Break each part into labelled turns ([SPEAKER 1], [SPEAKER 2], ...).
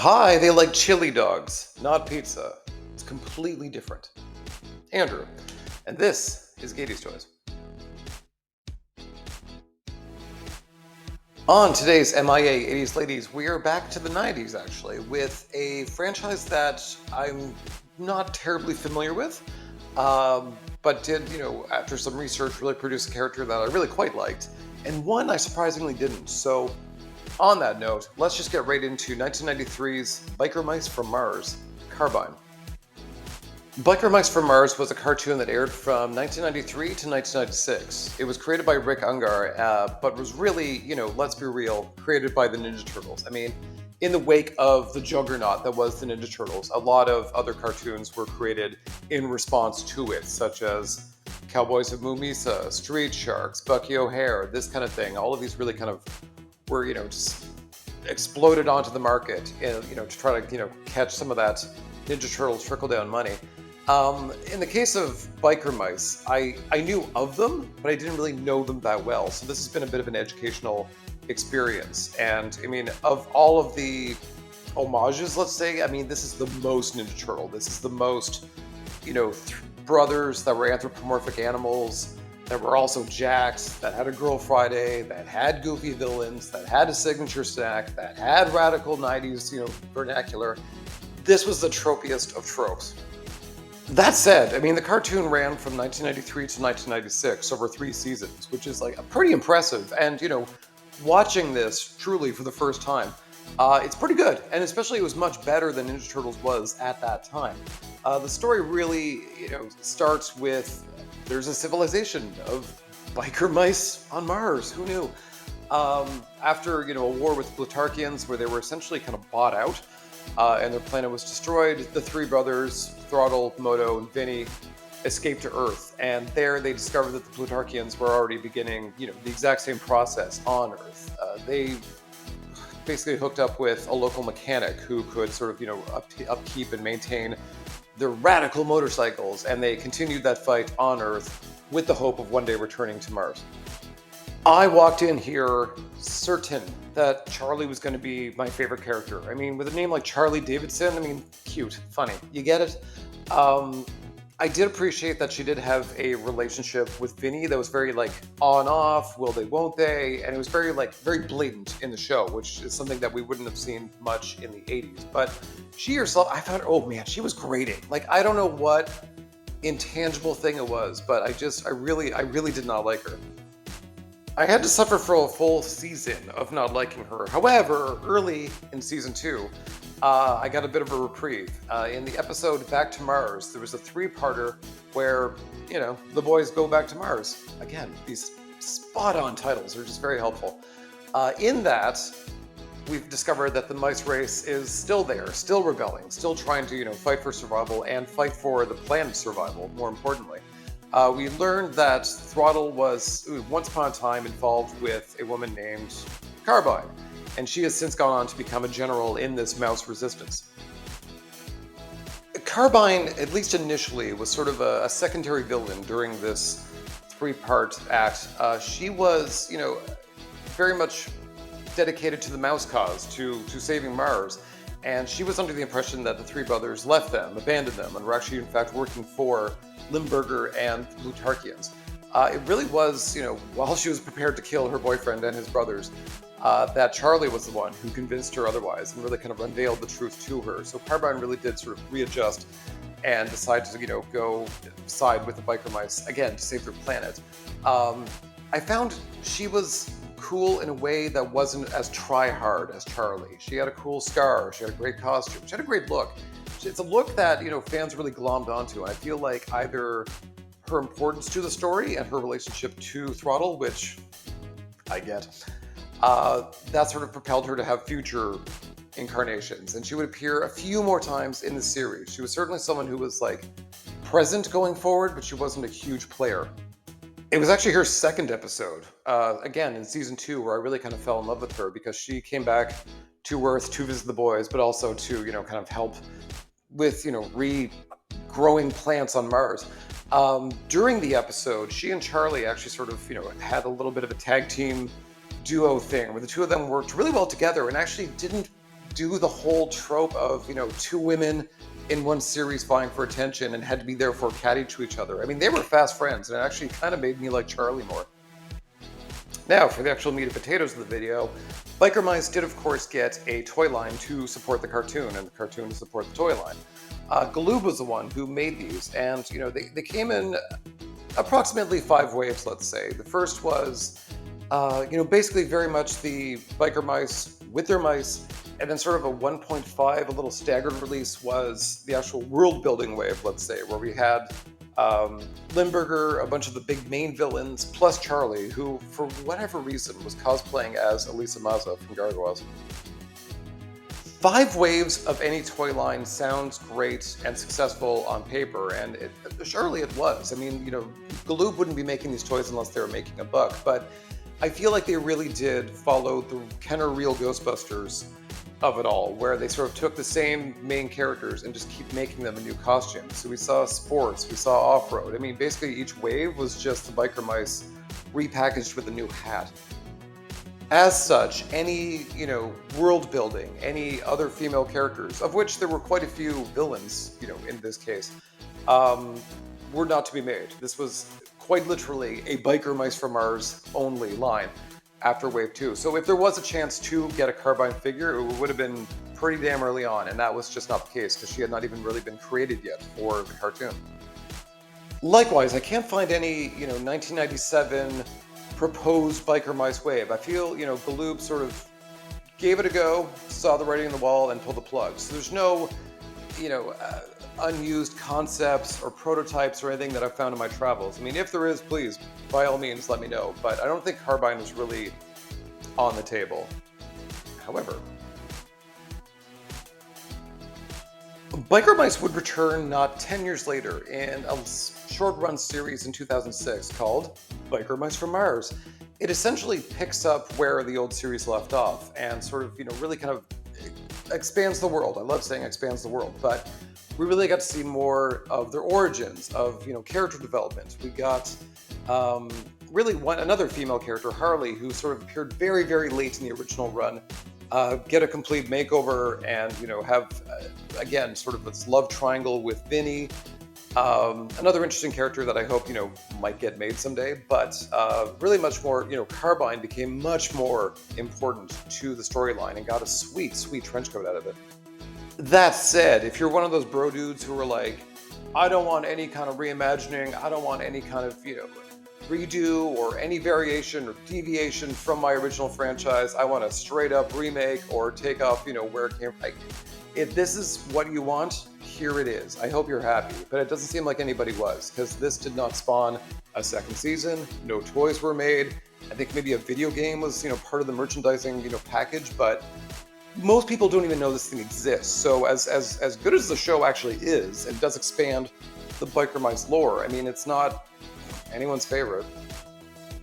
[SPEAKER 1] Hi, they like chili dogs, not pizza. It's completely different. Andrew, and this is Gayties Toys. On today's MIA 80s Ladies, we are back to the 90s actually, with a franchise that I'm not terribly familiar with, but did, after some research, really produce a character that I really quite liked, and one I surprisingly didn't. So, on that note, let's just get right into 1993's Biker Mice from Mars, Carbine. Biker Mice from Mars was a cartoon that aired from 1993 to 1996. It was created by Rick Ungar, but was really, let's be real, created by the Ninja Turtles. I mean, in the wake of the juggernaut that was the Ninja Turtles, a lot of other cartoons were created in response to it, such as Cowboys of Mumisa, Street Sharks, Bucky O'Hare, this kind of thing. All of these really kind of were, just exploded onto the market, to try to, catch some of that Ninja Turtles trickle down money. In the case of Biker Mice, I knew of them, but I didn't really know them that well. So this has been a bit of an educational experience. And I mean, of all of the homages, let's say, I mean, this is the most Ninja Turtle. This is the most, brothers that were anthropomorphic animals, that were also jacks, that had a Girl Friday, that had goofy villains, that had a signature snack, that had radical 90s, vernacular. This was the tropiest of tropes. That said, I mean, the cartoon ran from 1993 to 1996 over 3 seasons, which is like pretty impressive. And, watching this truly for the first time, it's pretty good. And especially it was much better than Ninja Turtles was at that time. The story really, starts with there's a civilization of biker mice on Mars. Who knew? After, a war with Plutarchians where they were essentially kind of bought out, and their planet was destroyed, the three brothers, Throttle, Moto, and Vinny, escaped to Earth. And there they discovered that the Plutarchians were already beginning, the exact same process on Earth. They basically hooked up with a local mechanic who could sort of, upkeep and maintain their radical motorcycles. And they continued that fight on Earth with the hope of one day returning to Mars. I walked in here certain that Charlie was going to be my favorite character. I mean, with a name like Charlie Davidson, I mean, cute, funny. You get it? I did appreciate that she did have a relationship with Vinny that was very like on off, will they, won't they? And it was very very blatant in the show, which is something that we wouldn't have seen much in the 80s. But she herself, I found, oh man, she was grating. Like, I don't know what intangible thing it was, but I really did not like her. I had to suffer for a full season of not liking her. However, early in season 2, I got a bit of a reprieve. In the episode Back to Mars, there was a 3-parter where, the boys go back to Mars. Again, these spot-on titles are just very helpful. In that, we've discovered that the mice race is still there, still rebelling, still trying to, fight for survival and fight for the planet's survival, more importantly. We learned that Throttle was, once upon a time, involved with a woman named Carbine, and she has since gone on to become a general in this mouse resistance. Carbine, at least initially, was sort of a secondary villain during this 3-part act. She was, very much dedicated to the mouse cause, to saving Mars, and she was under the impression that the 3 brothers left them, abandoned them, and were actually, in fact, working for Limburger and the Plutarchians. It really was, while she was prepared to kill her boyfriend and his brothers, that Charlie was the one who convinced her otherwise and really kind of unveiled the truth to her. So Carbine really did sort of readjust and decide to, go side with the biker mice, again, to save their planet. I found she was cool in a way that wasn't as try-hard as Charlie. She had a cool scar, she had a great costume, she had a great look. It's a look that, fans really glommed onto, and I feel like either her importance to the story and her relationship to Throttle, which I get, that sort of propelled her to have future incarnations, and she would appear a few more times in the series. She was certainly someone who was present going forward, but she wasn't a huge player. It was actually her second episode, again in season 2, where I really kind of fell in love with her because she came back to Earth to visit the boys, but also to kind of help with regrowing plants on Mars. During the episode, she and Charlie actually sort of had a little bit of a tag team duo thing where the two of them worked really well together and actually didn't do the whole trope of, two women in one series vying for attention and had to be therefore catty to each other. I mean, they were fast friends, and it actually kind of made me like Charlie more. Now, for the actual meat and potatoes of the video, Biker Mice did, of course, get a toy line to support the cartoon, and the cartoon to support the toy line. Galoob was the one who made these, and, they came in approximately 5 waves, let's say. The first was, basically very much the Biker Mice with their mice, and then sort of a 1.5, a little staggered release was the actual world-building wave, let's say, where we had Limburger, a bunch of the big main villains, plus Charlie, who, for whatever reason, was cosplaying as Elisa Mazza from Gargoyles. 5 waves of any toy line sounds great and successful on paper, and surely it was. I mean, Galoob wouldn't be making these toys unless they were making a buck, but I feel like they really did follow the Kenner Real Ghostbusters of it all, where they sort of took the same main characters and just keep making them a new costume. So we saw sports, we saw off-road. I mean, basically each wave was just the Biker Mice repackaged with a new hat. As such, any, world building, any other female characters, of which there were quite a few villains, in this case, were not to be made. This was quite literally a Biker Mice from Mars only line after Wave 2. So if there was a chance to get a Carbine figure, it would have been pretty damn early on, and that was just not the case, because she had not even really been created yet for the cartoon. Likewise, I can't find any, 1997 proposed Biker Mice wave. I feel, Galoob sort of gave it a go, saw the writing on the wall, and pulled the plug. So there's no, unused concepts or prototypes or anything that I've found in my travels. I mean, if there is, please, by all means, let me know. But I don't think Carbine was really on the table. However, Biker Mice would return not 10 years later in a short-run series in 2006 called Biker Mice from Mars. It essentially picks up where the old series left off and sort of, really kind of expands the world. I love saying expands the world, but we really got to see more of their origins, of, character development. We got really another female character, Harley, who sort of appeared very, very late in the original run, get a complete makeover and, have, again, sort of this love triangle with Vinny. Another interesting character that I hope, might get made someday, but really much more, Carbine became much more important to the storyline and got a sweet, sweet trench coat out of it. That said, if you're one of those bro dudes who are like, I don't want any kind of reimagining, I don't want any kind of, redo or any variation or deviation from my original franchise, I want a straight up remake or take off, where it came from. If this is what you want, here it is. I hope you're happy, but it doesn't seem like anybody was, because this did not spawn a second season, no toys were made. I think maybe a video game was, part of the merchandising, package, but most people don't even know this thing exists. So as good as the show actually is, it does expand the Biker Mice lore. I mean, it's not anyone's favorite.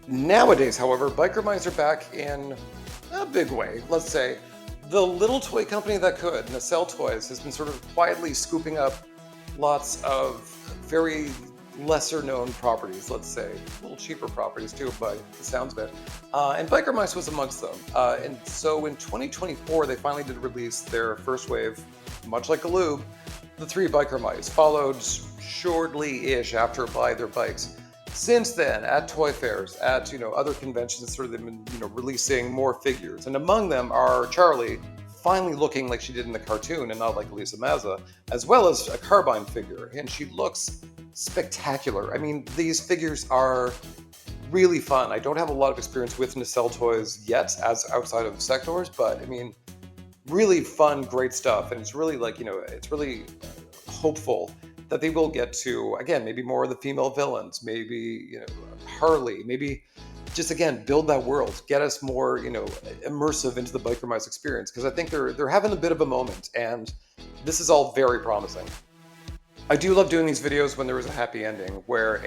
[SPEAKER 1] Nowadays, however, Biker Mice are back in a big way. Let's say the little toy company that could, Nacelle Toys, has been sort of quietly scooping up lots of very lesser-known properties, let's say. A little cheaper properties, too, by the sounds of it. And Biker Mice was amongst them. And so in 2024, they finally did release their first wave, much like Galoob, the 3 Biker Mice, followed shortly-ish after by their bikes. Since then, at toy fairs, at other conventions, sort of they've been releasing more figures, and among them are Charlie, finally looking like she did in the cartoon and not like Elisa Mazza, as well as a Carbine figure, and she looks spectacular. I mean, these figures are really fun. I don't have a lot of experience with Nacelle Toys yet, as outside of Sectors, but I mean, really fun, great stuff, and it's really it's really hopeful that they will get to, again, maybe more of the female villains, maybe, Harley, maybe just, again, build that world, get us more, immersive into the Biker Mice experience, because I think they're having a bit of a moment, and this is all very promising. I do love doing these videos when there was a happy ending, where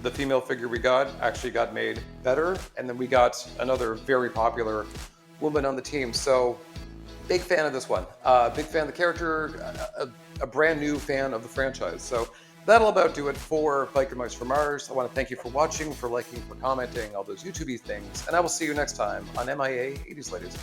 [SPEAKER 1] the female figure we got actually got made better, and then we got another very popular woman on the team, so big fan of this one. Big fan of the character, a brand new fan of the franchise. So that'll about do it for Biker Mice from Mars. I want to thank you for watching, for liking, for commenting, all those YouTube-y things, and I will see you next time on MIA 80s Ladies.